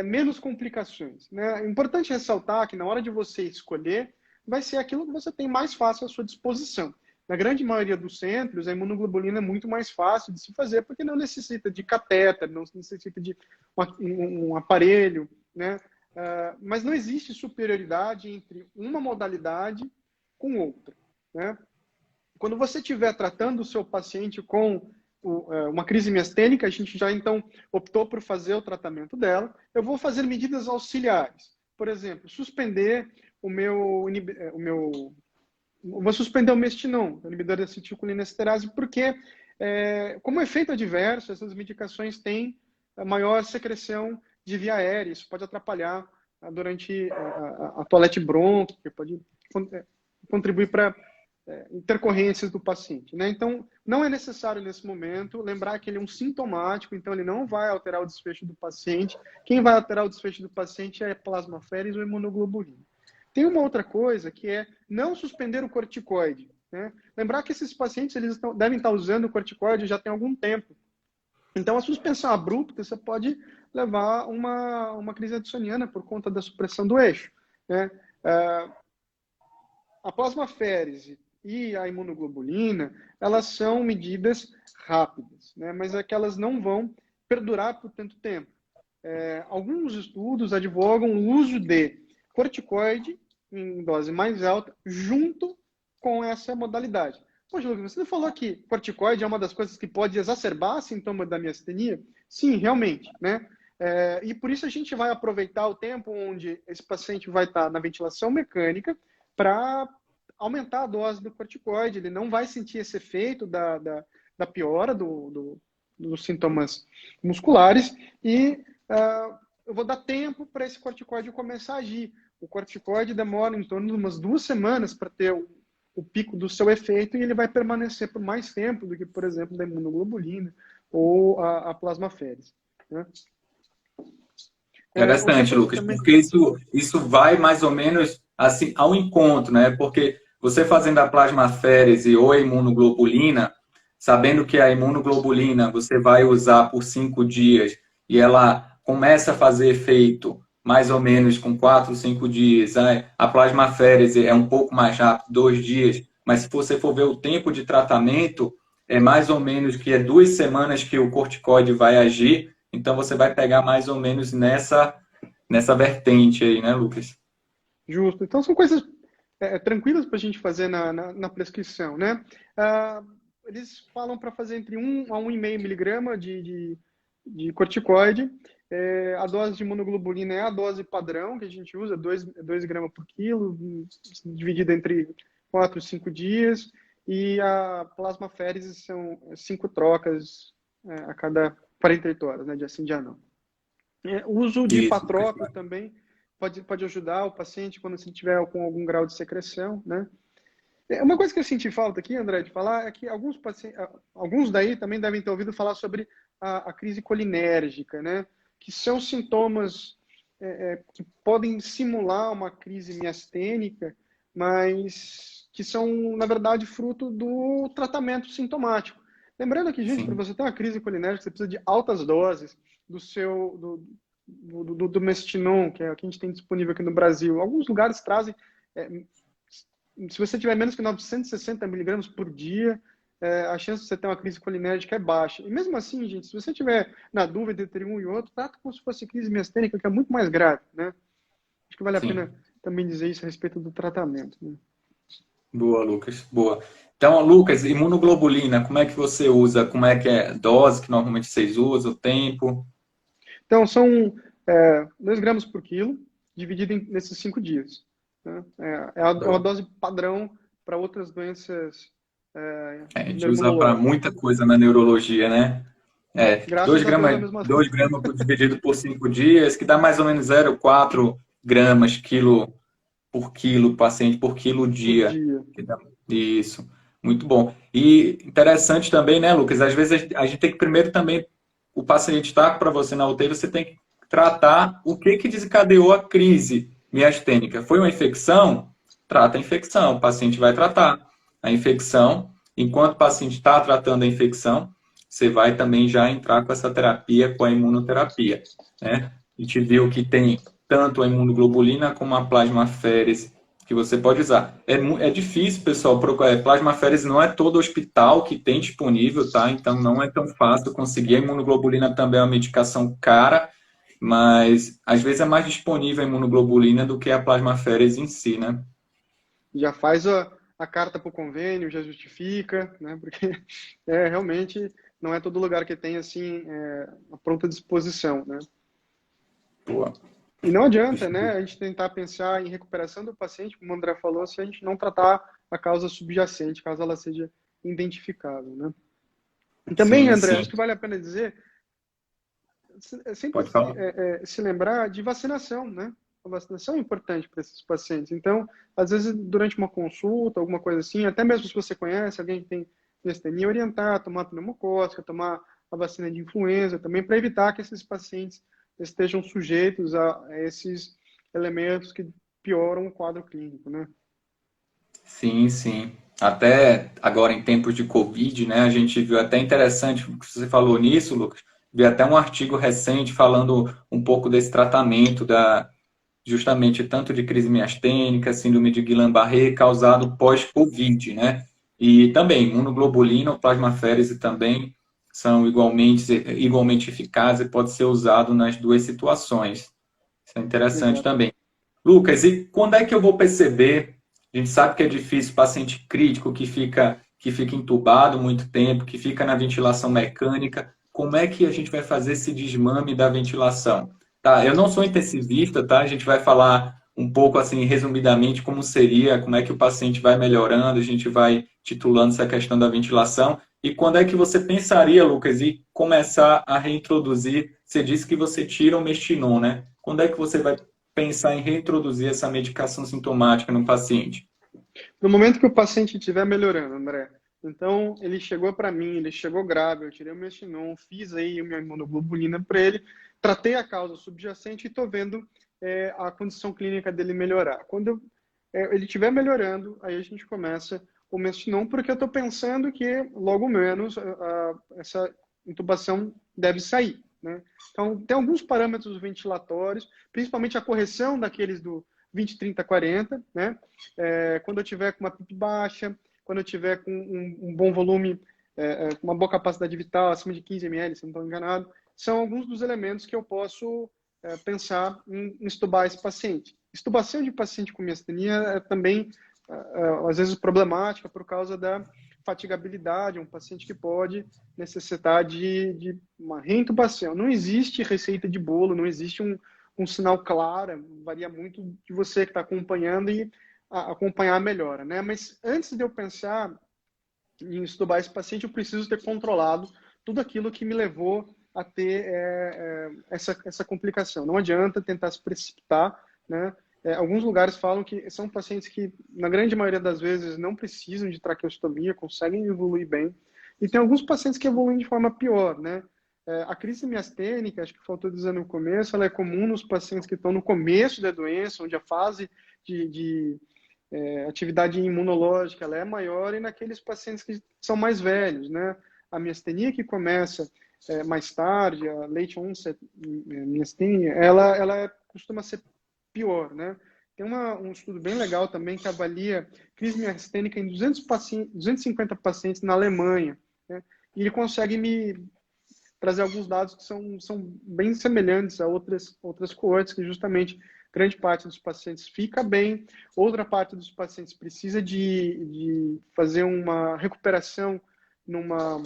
menos complicações, né? É importante ressaltar que na hora de você escolher, vai ser aquilo que você tem mais fácil à sua disposição. Na grande maioria dos centros, a imunoglobulina é muito mais fácil de se fazer, porque não necessita de catéter, não necessita de um aparelho, né? Mas não existe superioridade entre uma modalidade com outra, né? Quando você estiver tratando o seu paciente com uma crise miastênica, a gente já então optou por fazer o tratamento dela. Eu vou fazer medidas auxiliares. Por exemplo, suspender vou suspender o mestinão, o inibidor da acetilcolinesterase, porque, como efeito adverso, essas medicações têm maior secreção de via aérea. Isso pode atrapalhar durante a toalete brônquica, pode contribuir para intercorrências do paciente, né? Então, não é necessário nesse momento lembrar que ele é um sintomático, então ele não vai alterar o desfecho do paciente. Quem vai alterar o desfecho do paciente é a plasmaféresis ou imunoglobulina. Tem uma outra coisa que é não suspender o corticoide, né? Lembrar que esses pacientes devem estar usando o corticoide já tem algum tempo. Então, a suspensão abrupta você pode levar uma crise addisoniana por conta da supressão do eixo, né? A plasmaféresis e a imunoglobulina, elas são medidas rápidas, né? Mas é que elas não vão perdurar por tanto tempo. Alguns estudos advogam o uso de corticoide em dose mais alta junto com essa modalidade. Poxa, Lucas, você falou que corticoide é uma das coisas que pode exacerbar sintomas da miastenia? Sim, realmente, né? E por isso a gente vai aproveitar o tempo onde esse paciente vai estar na ventilação mecânica para aumentar a dose do corticoide. Ele não vai sentir esse efeito da piora dos sintomas musculares e eu vou dar tempo para esse corticoide começar a agir. O corticoide demora em torno de umas 2 semanas para ter o pico do seu efeito e ele vai permanecer por mais tempo do que, por exemplo, da imunoglobulina ou a plasmaféresis, né? Interessante, Lucas, também... porque isso vai mais ou menos assim ao encontro, né? Porque você fazendo a plasmaféresis ou a imunoglobulina, sabendo que a imunoglobulina você vai usar por 5 dias e ela começa a fazer efeito mais ou menos com 4, 5 dias, a plasmaféresis é um pouco mais rápido, 2 dias, mas se você for ver o tempo de tratamento, é mais ou menos que 2 semanas que o corticoide vai agir, Então você vai pegar mais ou menos nessa vertente aí, né, Lucas? Justo. Então são coisas tranquilas para a gente fazer na prescrição, né? Ah, eles falam para fazer entre 1 a 1,5 miligrama de corticoide. A dose de imunoglobulina é a dose padrão que a gente usa, 2 gramas por quilo, dividida entre 4 e 5 dias. E a plasmaférese são 5 trocas a cada 48 horas, né? Dia sim, dia não. O uso de Isso, ipatrópio também pode ajudar o paciente quando se tiver com algum grau de secreção, né? Uma coisa que eu senti falta aqui, André, de falar, é que alguns pacientes, alguns daí também devem ter ouvido falar sobre a crise colinérgica, né? Que são sintomas que podem simular uma crise miastênica, mas que são, na verdade, fruto do tratamento sintomático. Lembrando que, gente, para sim, você ter uma crise colinérgica, você precisa de altas doses do Mestinon, que é o que a gente tem disponível aqui no Brasil. Alguns lugares trazem se você tiver menos que 960 miligramas por dia, a chance de você ter uma crise colinérgica é baixa. E mesmo assim, gente, se você tiver na dúvida entre um e outro, trata como se fosse crise miastênica, que é muito mais grave, né? Acho que vale a sim. pena também dizer isso a respeito do tratamento, né? Boa, Lucas. Boa. Então, Lucas, imunoglobulina, como é que você usa? Como é que é dose que normalmente vocês usam, o tempo? Então, são 2 gramas por quilo, dividido nesses 5 dias. Né? É uma Boa. dose padrão para outras doenças É, a gente usa para neuroimunológicas. muita coisa na neurologia, né? É, 2 Graças a Deus é a gramas, mesma 2 coisa. gramas dividido por 5 dias, que dá mais ou menos 0,4 gramas por quilo, paciente por quilo Por dia. dia. Isso, muito bom. E interessante também, né, Lucas? Às vezes a gente tem que primeiro também, o paciente está para você na UTI, você tem que tratar o que que desencadeou a crise miastênica. Foi uma infecção? Trata a infecção, o paciente vai tratar a infecção. Enquanto o paciente está tratando a infecção, você vai também já entrar com essa terapia, com a imunoterapia, né? A gente viu que tem tanto a imunoglobulina como a plasmaférese que você pode usar. É difícil, pessoal, procurar. Plasmaférese não é todo hospital que tem disponível, tá? Então não é tão fácil conseguir. A imunoglobulina também é uma medicação cara, mas às vezes é mais disponível a imunoglobulina do que a plasmaférese em si, né? Já faz a carta para o convênio, já justifica, né? Porque realmente não é todo lugar que tem assim a pronta disposição, né? Boa. E não adianta, né? A gente tentar pensar em recuperação do paciente, como o André falou, se a gente não tratar a causa subjacente, caso ela seja identificável, né? E também, Sim, André, acho sim. que vale a pena dizer, sempre Pode falar. se lembrar de vacinação, né? A vacinação é importante para esses pacientes. Então, às vezes, durante uma consulta, alguma coisa assim, até mesmo se você conhece alguém que tem miastenia, orientar a tomar pneumocócica, tomar a vacina de influenza, também para evitar que esses pacientes estejam sujeitos a esses elementos que pioram o quadro clínico, né? Sim, sim. Até agora em tempos de Covid, né, a gente viu até interessante o que você falou nisso, Lucas. Vi até um artigo recente falando um pouco desse tratamento justamente tanto de crise miastênica, síndrome de Guillain-Barré causado pós-Covid, né? E também imunoglobulina ou plasmaférese também são igualmente eficazes e pode ser usado nas duas situações. Isso é interessante Exato. também. Lucas, e quando é que eu vou perceber? A gente sabe que é difícil, paciente crítico que fica entubado muito tempo, que fica na ventilação mecânica. Como é que a gente vai fazer esse desmame da ventilação? Tá, eu não sou intensivista, tá? A gente vai falar um pouco assim, resumidamente, como seria, como é que o paciente vai melhorando, a gente vai titulando essa questão da ventilação. E quando é que você pensaria, Lucas, em começar a reintroduzir? Você disse que você tira o Mestinon, né? Quando é que você vai pensar em reintroduzir essa medicação sintomática no paciente? No momento que o paciente estiver melhorando, André, então ele chegou para mim, ele chegou grave, eu tirei o Mestinon, fiz aí a minha imunoglobulina para ele, tratei a causa subjacente e estou vendo a condição clínica dele melhorar. Quando ele estiver melhorando, aí a gente começa o Mestinon, porque eu estou pensando que logo menos essa intubação deve sair, né? Então, tem alguns parâmetros ventilatórios, principalmente a correção daqueles do 20, 30, 40, né? Quando eu tiver com uma PIP baixa, quando eu tiver com um bom volume, uma boa capacidade vital, acima de 15 ml, se não estou enganado, são alguns dos elementos que eu posso pensar em extubar esse paciente. Extubação de paciente com miastenia é também, às vezes, problemática por causa da fatigabilidade, um paciente que pode necessitar de uma reintubação. Não existe receita de bolo, não existe um sinal claro, varia muito de você que está acompanhando e acompanhar a melhora, né? Mas antes de eu pensar em extubar esse paciente, eu preciso ter controlado tudo aquilo que me levou a ter essa complicação. Não adianta tentar se precipitar, né? Alguns lugares falam que são pacientes que, na grande maioria das vezes, não precisam de traqueostomia, conseguem evoluir bem. E tem alguns pacientes que evoluem de forma pior, né? A crise miastênica, acho que faltou dizer no começo, ela é comum nos pacientes que estão no começo da doença, onde a fase de atividade imunológica ela é maior, e naqueles pacientes que são mais velhos, né? A miastenia que começa mais tarde, a late onset miastenia, ela costuma ser pior, né? Tem um estudo bem legal também que avalia crise miastênica em 250 pacientes na Alemanha, né? E ele consegue me trazer alguns dados que são bem semelhantes a outras coortes, que justamente grande parte dos pacientes fica bem, outra parte dos pacientes precisa de fazer uma recuperação numa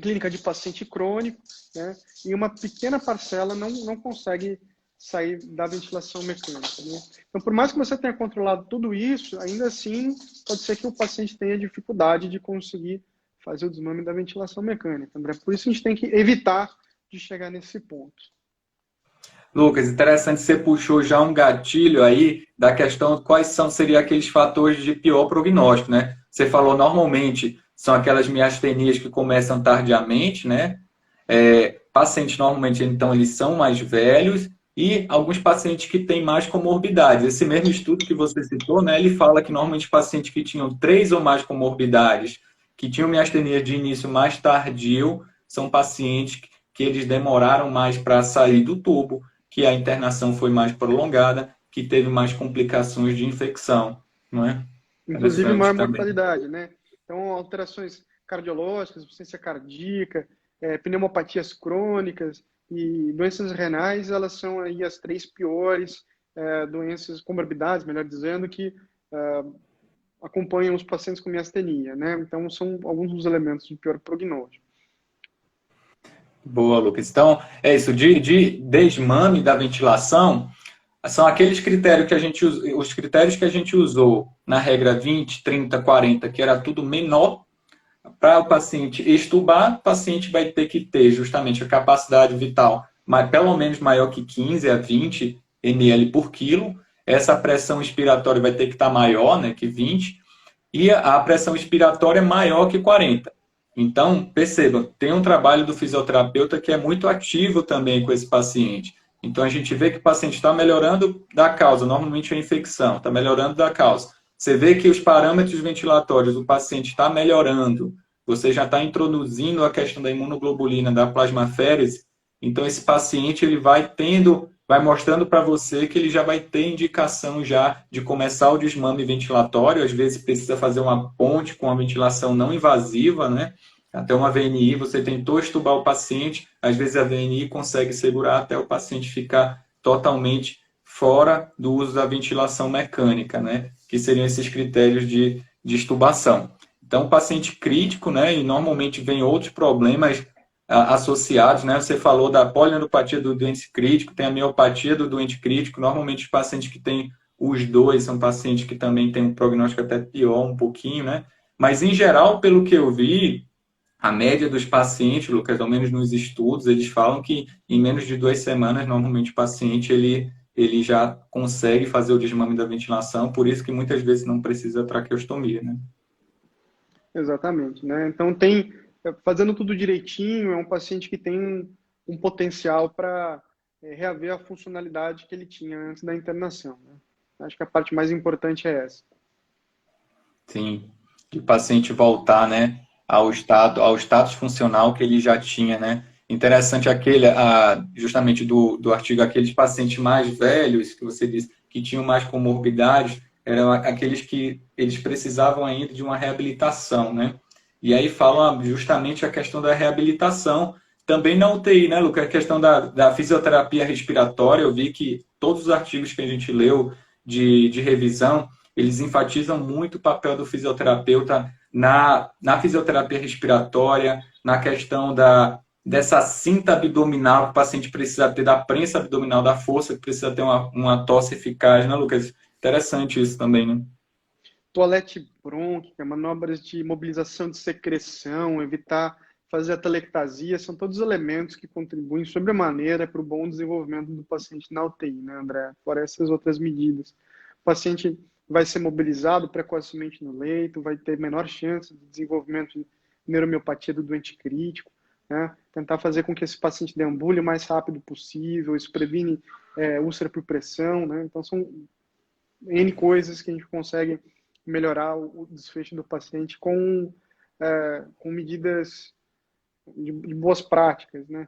clínica de paciente crônico, né? E uma pequena parcela não consegue sair da ventilação mecânica, né? Então, por mais que você tenha controlado tudo isso, ainda assim pode ser que o paciente tenha dificuldade de conseguir fazer o desmame da ventilação mecânica, André. Por isso a gente tem que evitar de chegar nesse ponto. Lucas, interessante, você puxou já um gatilho aí da questão de quais seriam aqueles fatores de pior prognóstico, né? Você falou, normalmente, são aquelas miastenias que começam tardiamente, né? Pacientes, normalmente, então, eles são mais velhos e alguns pacientes que têm mais comorbidades. Esse mesmo estudo que você citou, né? Ele fala que, normalmente, pacientes que tinham 3 ou mais comorbidades, que tinham miastenia de início mais tardio, são pacientes que eles demoraram mais para sair do tubo, que a internação foi mais prolongada, que teve mais complicações de infecção, não é? Inclusive maior mortalidade, né? Então, alterações cardiológicas, insuficiência cardíaca, pneumopatias crônicas e doenças renais, elas são aí as 3 piores doenças, comorbidades, melhor dizendo, que acompanham os pacientes com miastenia, né? Então, são alguns dos elementos de pior prognóstico. Boa, Lucas. Então, é isso. De desmame da ventilação, são aqueles critérios os critérios que a gente usou na regra 20, 30, 40, que era tudo menor. Para o paciente extubar, o paciente vai ter que ter justamente a capacidade vital, mas pelo menos maior que 15 a 20 ml por quilo. Essa pressão expiratória vai ter que estar maior, né, que 20, e a pressão expiratória maior que 40. Então, perceba, tem um trabalho do fisioterapeuta que é muito ativo também com esse paciente. Então, a gente vê que o paciente está melhorando da causa, normalmente a infecção, está melhorando da causa. Você vê que os parâmetros ventilatórios do paciente está melhorando, você já está introduzindo a questão da imunoglobulina, da plasmaférese, então esse paciente ele vai mostrando para você que ele já vai ter indicação já de começar o desmame ventilatório, às vezes precisa fazer uma ponte com a ventilação não invasiva, né? Até uma VNI, você tentou extubar o paciente, às vezes a VNI consegue segurar até o paciente ficar totalmente fora do uso da ventilação mecânica, né? Que seriam esses critérios de extubação. Então, o paciente crítico, né? E normalmente vem outros problemas associados, né? Você falou da polineuropatia do doente crítico, tem a miopatia do doente crítico. Normalmente, os pacientes que têm os dois são pacientes que também têm um prognóstico até pior um pouquinho, né? Mas, em geral, pelo que eu vi, a média dos pacientes, Lucas, ao menos nos estudos, eles falam que em menos de 2 semanas, normalmente o paciente ele já consegue fazer o desmame da ventilação, por isso que muitas vezes não precisa traqueostomia, né? Exatamente, né? Então, fazendo tudo direitinho, é um paciente que tem um potencial para reaver a funcionalidade que ele tinha antes da internação, né? Acho que a parte mais importante é essa. Sim, de o paciente voltar, né, ao status funcional que ele já tinha, né? Interessante justamente do artigo, aqueles pacientes mais velhos, que você disse, que tinham mais comorbidades, eram aqueles que eles precisavam ainda de uma reabilitação, né? E aí falam justamente a questão da reabilitação, também na UTI, né, Lucas? A questão da fisioterapia respiratória, eu vi que todos os artigos que a gente leu de revisão, eles enfatizam muito o papel do fisioterapeuta na fisioterapia respiratória, na questão dessa cinta abdominal que o paciente precisa ter, da prensa abdominal, da força que precisa ter uma tosse eficaz, né, Lucas? Interessante isso também, né? Toalete brônquica, manobras de mobilização de secreção, evitar fazer a telectasia, são todos elementos que contribuem sobremaneira para o bom desenvolvimento do paciente na UTI, né, André? Fora essas outras medidas. O paciente vai ser mobilizado precocemente no leito, vai ter menor chance de desenvolvimento de neuromiopatia do doente crítico, né? Tentar fazer com que esse paciente deambule o mais rápido possível, isso previne úlcera por pressão, né? Então, são N coisas que a gente consegue melhorar o desfecho do paciente com medidas de boas práticas, né?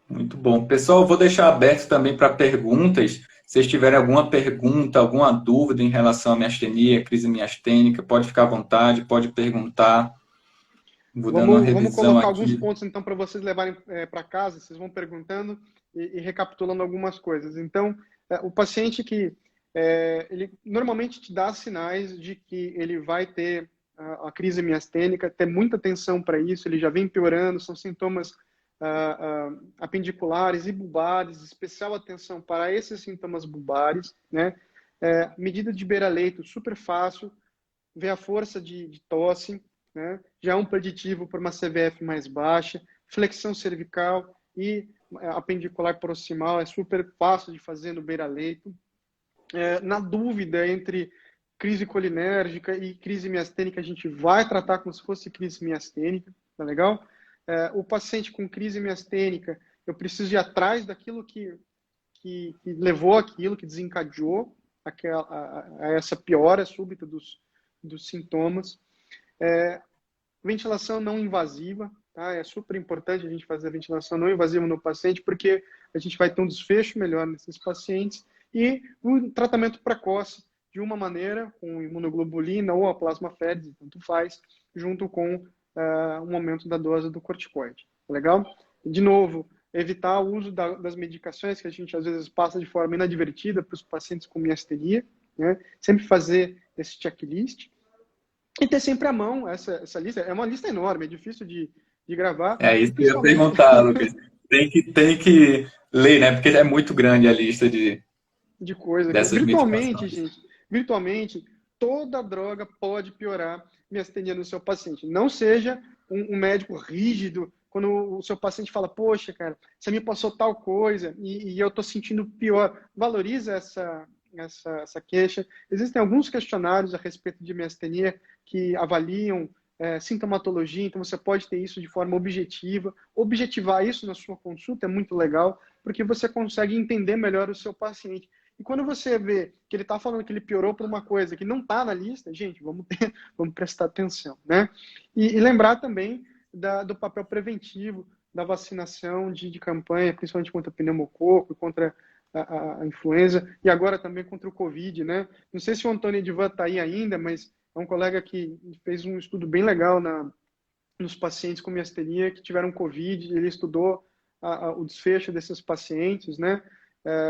Muito bom. Pessoal, eu vou deixar aberto também para perguntas. Se vocês tiverem alguma pergunta, alguma dúvida em relação à miastenia, crise miastênica, pode ficar à vontade, pode perguntar. Vou dando uma Vamos revisão colocar aqui. alguns pontos, então, para vocês levarem para casa, vocês vão perguntando e recapitulando algumas coisas. Então, o paciente que ele normalmente te dá sinais de que ele vai ter a crise miastênica, ter muita atenção para isso, ele já vem piorando, são sintomas apendiculares e bulbares, especial atenção para esses sintomas bulbares, né? Medida de beira-leito, super fácil, ver a força de tosse, né? Já é um preditivo para uma CVF mais baixa, flexão cervical e apendicular proximal, é super fácil de fazer no beira-leito. Na dúvida entre crise colinérgica e crise miastênica, a gente vai tratar como se fosse crise miastênica, tá legal? O paciente com crise miastênica, eu preciso ir atrás daquilo que levou aquilo, que desencadeou a essa piora súbita dos sintomas. Ventilação não invasiva, tá? É super importante a gente fazer a ventilação não invasiva no paciente, porque a gente vai ter um desfecho melhor nesses pacientes. E o tratamento precoce, de uma maneira, com imunoglobulina ou a plasmaférese, tanto faz, junto com um aumento da dose do corticoide. Legal? De novo, evitar o uso das medicações que a gente às vezes passa de forma inadvertida para os pacientes com miastenia, né? Sempre fazer esse checklist. E ter sempre à mão essa lista. É uma lista enorme, é difícil de gravar. É isso que eu ia perguntar, Lucas. Tem que ler, né? Porque é muito grande a lista de coisa. Virtualmente, gente, virtualmente, toda droga pode piorar miastenia no seu paciente. Não seja um médico rígido quando o seu paciente fala, poxa, cara, você me passou tal coisa e eu tô sentindo pior. Valoriza essa queixa. Existem alguns questionários a respeito de miastenia que avaliam sintomatologia, então você pode ter isso de forma objetiva. Objetivar isso na sua consulta é muito legal, porque você consegue entender melhor o seu paciente. E quando você vê que ele está falando que ele piorou por uma coisa que não está na lista, gente, vamos prestar atenção, né? E lembrar também do papel preventivo da vacinação de campanha, principalmente contra o pneumococo, contra a influenza e agora também contra o Covid, né? Não sei se o Antônio Edivan está aí ainda, mas é um colega que fez um estudo bem legal nos pacientes com miastenia que tiveram Covid, ele estudou o desfecho desses pacientes, né?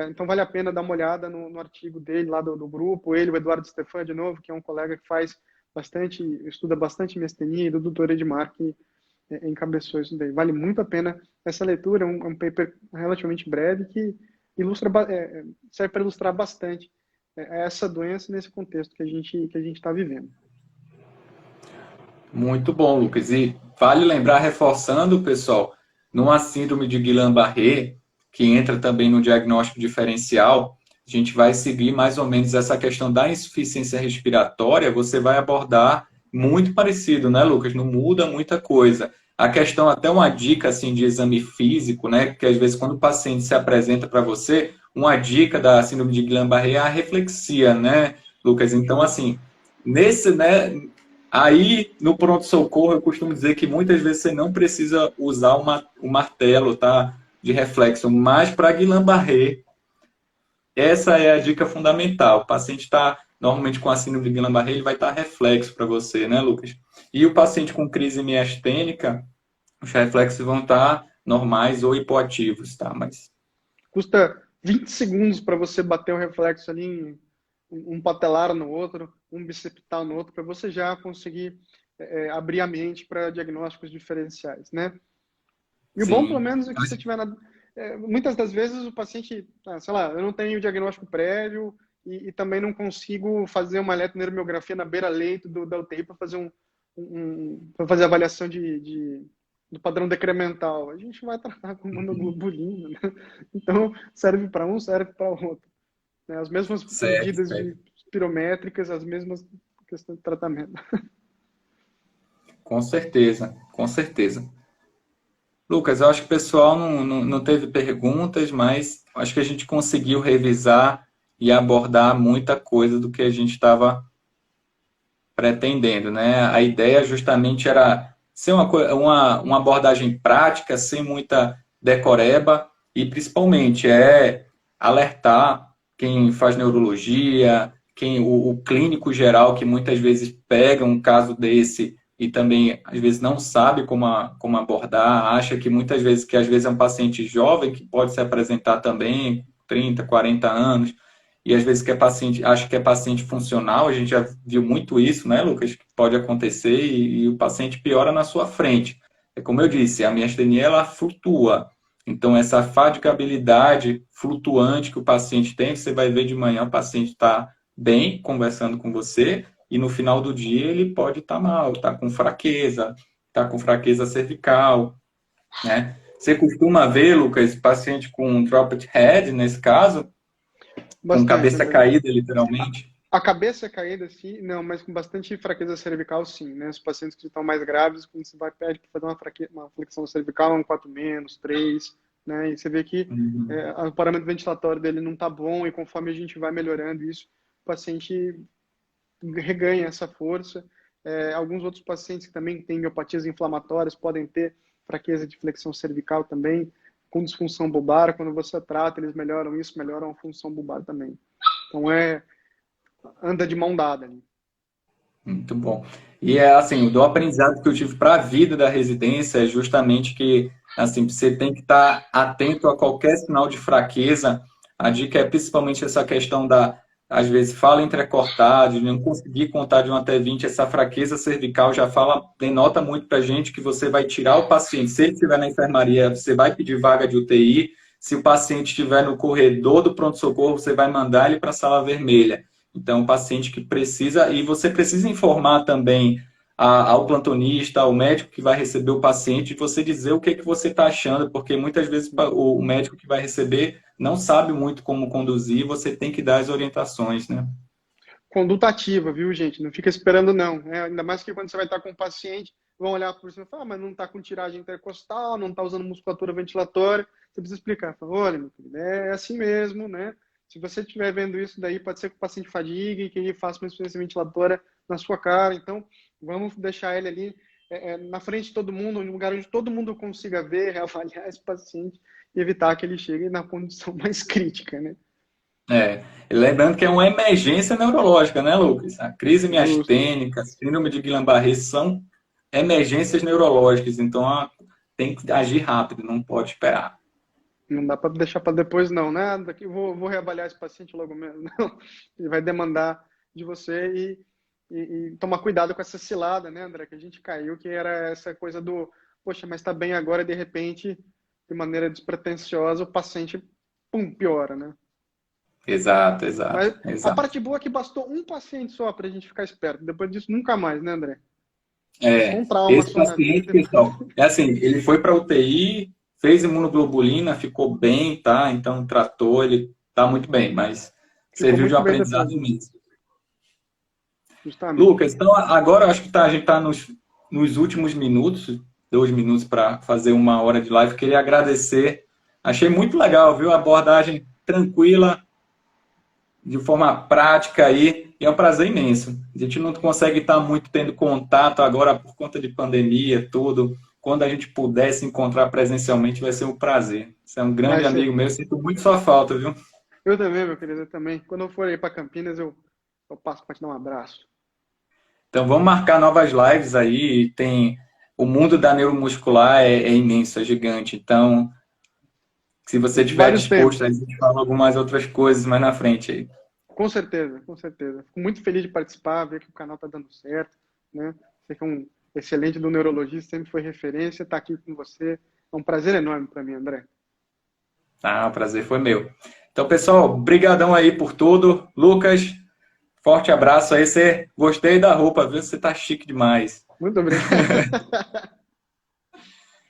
Então vale a pena dar uma olhada no artigo dele lá do grupo, ele, o Eduardo Stefan, de novo, que é um colega que estuda bastante miastenia, e do Dr. Edmar, que encabeçou isso daí. Vale muito a pena essa leitura, é um paper relativamente breve que serve para ilustrar bastante essa doença nesse contexto que a gente está vivendo. Muito bom, Lucas. E vale lembrar, reforçando, pessoal, numa síndrome de Guillain-Barré, que entra também no diagnóstico diferencial, a gente vai seguir mais ou menos essa questão da insuficiência respiratória, você vai abordar muito parecido, né, Lucas? Não muda muita coisa. A questão, até uma dica assim, de exame físico, né? Porque às vezes quando o paciente se apresenta para você, uma dica da síndrome de Guillain-Barré é a reflexia, né, Lucas? Então, assim, né? Aí, no pronto-socorro, eu costumo dizer que muitas vezes você não precisa usar o martelo, tá? De reflexo, mas para Guillain-Barré, essa é a dica fundamental. O paciente está normalmente com a síndrome de Guillain-Barré, ele vai estar reflexo para você, né, Lucas? E o paciente com crise miastênica, os reflexos vão estar normais ou hipoativos, tá? Mas Custa 20 segundos para você bater um reflexo ali em um patelar no outro, um bicipital no outro, para você já conseguir abrir a mente para diagnósticos diferenciais, né? E o bom, pelo sim. menos, é que você tiver muitas das vezes o paciente, sei lá, eu não tenho diagnóstico prévio e também não consigo fazer uma eletroneurografia na beira-leito da UTI para fazer para fazer avaliação do padrão decremental. A gente vai tratar com monoglobulina, né? Então, serve para um, serve para o outro, né? As mesmas Certo, medidas certo. de pirométricas, as mesmas questões de tratamento. Com certeza, com certeza. Lucas, eu acho que o pessoal não teve perguntas, mas acho que a gente conseguiu revisar e abordar muita coisa do que a gente estava pretendendo, né? A ideia justamente era ser uma abordagem prática, sem muita decoreba, e principalmente alertar quem faz neurologia, o clínico geral, que muitas vezes pega um caso desse e também às vezes não sabe como abordar, acha que muitas vezes que às vezes é um paciente jovem que pode se apresentar também, 30, 40 anos, e às vezes que é paciente, acha que é paciente funcional, a gente já viu muito isso, né, Lucas? Que pode acontecer e o paciente piora na sua frente. É como eu disse, a miastenia ela flutua. Então, essa fatigabilidade flutuante que o paciente tem, você vai ver de manhã o paciente está bem conversando com você e no final do dia ele pode estar mal, está com fraqueza cervical, né? Você costuma ver, Lucas, paciente com dropped head, nesse caso, com Bastante, cabeça André. caída, literalmente? A cabeça caída, sim, não, mas com bastante fraqueza cervical, sim, né? Os pacientes que estão mais graves, quando você vai pede para fazer uma flexão cervical, um 4 menos, 3, né? E você vê que Uhum. o parâmetro ventilatório dele não está bom e conforme a gente vai melhorando isso, o paciente reganha essa força. Alguns outros pacientes que também têm miopatias inflamatórias podem ter fraqueza de flexão cervical também, com disfunção bulbar. Quando você trata, eles melhoram isso, melhoram a função bulbar também. Então, anda de mão dada ali. Muito bom. E é assim, do aprendizado que eu tive para a vida da residência é justamente que assim, você tem que estar atento a qualquer sinal de fraqueza. A dica é principalmente essa questão às vezes, fala entrecortada, de não conseguir contar de 1 até 20, essa fraqueza cervical já denota muito para a gente que você vai tirar o paciente. Se ele estiver na enfermaria, você vai pedir vaga de UTI. Se o paciente estiver no corredor do pronto-socorro, você vai mandar ele para a sala vermelha. Então, o paciente que precisa, e você precisa informar também ao plantonista, ao médico que vai receber o paciente, você dizer o que é que você está achando, porque muitas vezes o médico que vai receber não sabe muito como conduzir, você tem que dar as orientações, né? Conduta ativa, viu, gente? Não fica esperando, não. Ainda mais que quando você vai estar com o paciente, vão olhar por cima e falar, mas não está com tiragem intercostal, não está usando musculatura ventilatória. Você precisa explicar. Fala, olha, meu querido, é assim mesmo, né? Se você estiver vendo isso daí, pode ser que o paciente fadigue, que ele faça uma insuficiência ventilatória na sua cara. Então, vamos deixar ele ali na frente de todo mundo, em um lugar onde todo mundo consiga ver, avaliar esse paciente e evitar que ele chegue na condição mais crítica, né? É. Lembrando que é uma emergência neurológica, né, Lucas? A crise Justo. miastênica, síndrome de Guillain-Barré são emergências neurológicas, então tem que agir rápido, não pode esperar. Não dá para deixar para depois, não, né? Daqui vou reavaliar esse paciente logo mesmo. Não, ele vai demandar de você e tomar cuidado com essa cilada, né, André? Que a gente caiu, que era essa coisa do, poxa, mas está bem agora e de repente, de maneira despretensiosa, o paciente, pum, piora, né? Exato, exato, Mas a exato. parte boa é que bastou um paciente só para a gente ficar esperto. Depois disso, nunca mais, né, André? Passou um trauma Esse só na paciente, vida. Depois... pessoal, é assim, ele foi para UTI, fez imunoglobulina, ficou bem, tá? Então tratou, ele tá muito bem, mas Ficou serviu de um muito bem aprendizado depois, imenso. justamente. Lucas, então agora eu acho que a gente está nos últimos minutos, 2 minutos para fazer 1 hora de live. Queria agradecer, achei muito legal, viu? A abordagem tranquila, de forma prática aí, e é um prazer imenso. A gente não consegue estar muito tendo contato agora por conta de pandemia, tudo. Quando a gente puder se encontrar presencialmente, vai ser um prazer. Você é um Vai grande amigo ser. meu, sinto muito sua falta, viu? Eu também, meu querido, eu também. Quando eu for aí para Campinas, eu passo para te dar um abraço. Então vamos marcar novas lives aí. Tem o mundo da neuromuscular é imenso, é gigante. Então, se você estiver Vários disposto, temas. a gente fala algumas outras coisas mais na frente aí. Com certeza, com certeza. Fico muito feliz de participar, ver que o canal está dando certo, né? Você que é um excelente do neurologista, sempre foi referência, estar aqui com você é um prazer enorme para mim, André. Ah, o prazer foi meu. Então, pessoal, brigadão aí por tudo. Lucas, forte abraço aí. Gostei da roupa, viu? Você tá chique demais. Muito obrigado.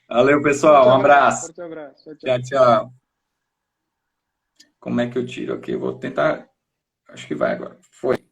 Valeu, pessoal. Forte Um abraço, abraço. forte abraço. Tchau, Tchau, tchau. tchau. Como é que eu tiro aqui? Eu vou tentar. Acho que vai agora. Foi.